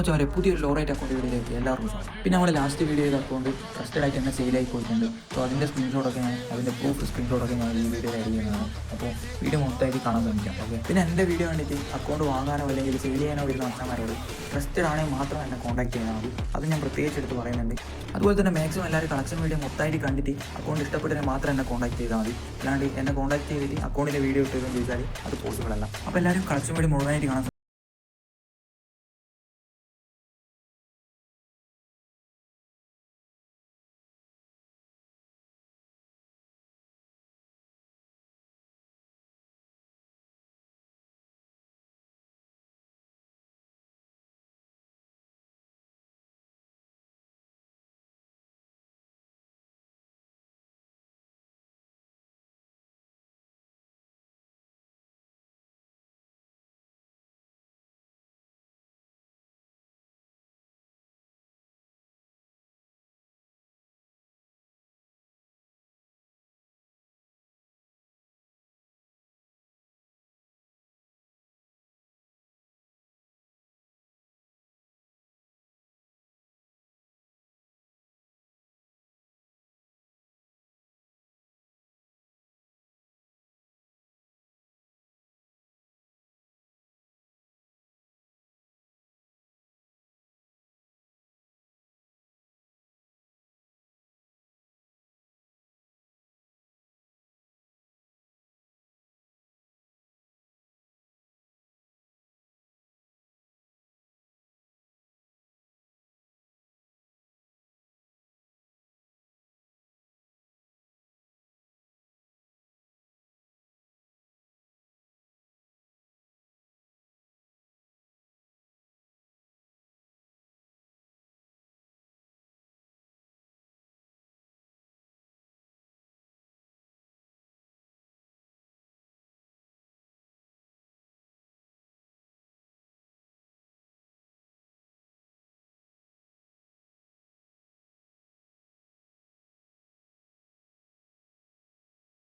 അപ്പോൾ ചോരെ പുതിയൊരു law rate account വീഡിയോയിലേക്ക് എല്ലാവർക്കും സ്വാഗതം. പിന്നെ നമ്മൾ ലാസ്റ്റ് വീഡിയോ ചെയ്ത അക്കൗണ്ട് ട്രസ്റ്റഡ് ആയിട്ട് തന്നെ സെയിലായി പോയിട്ടുണ്ട്. സോ അതിൻ്റെ സ്ക്രീൻഷോട്ടൊക്കെ അതിൻ്റെ പ്രൂഫ് സ്ക്രീൻഷോട്ടൊക്കെ ഞാൻ ഈ വീഡിയോയിൽ ആഡ് ചെയ്യുന്നതാണ്. അപ്പോൾ വീഡിയോ മൊത്തമായിട്ട് കാണാൻ ശ്രമിക്കാം. ഓക്കെ, പിന്നെ എൻ്റെ വീഡിയോ കണ്ടിട്ട് അക്കൗണ്ട് വാങ്ങാനോ അല്ലെങ്കിൽ സെയിൽ ചെയ്യാനോ വരുന്ന അച്ഛന്മാരോട് ട്രസ്റ്റഡ് ആണെങ്കിൽ മാത്രം എന്നെ കോൺടാക്ട് ചെയ്താൽ മതി. അത് ഞാൻ പ്രത്യേകിച്ച് എടുത്ത് പറയുന്നുണ്ട്. അതുപോലെ തന്നെ മാക്സിമം എല്ലാവരും കളക്ഷൻ വീഡിയോ മൊത്തമായിട്ട് കണ്ടിട്ട് അക്കൗണ്ട് ഇഷ്ടപ്പെട്ടതിന് മാത്രം എന്നെ കോൺടാക്ട് ചെയ്താൽ മതി. അല്ലാണ്ട് എന്നെ കോൺടാക്ട് ചെയ്തിട്ട് അക്കൗണ്ടിൻ്റെ വീഡിയോ ഇട്ടതെന്ന് ചോദിച്ചാൽ അത് പോസിബിൾ അല്ല. അപ്പോൾ എല്ലാവരും കളക്ഷൻ വീഡിയോ മുഴുവനായിട്ട് കാണാൻ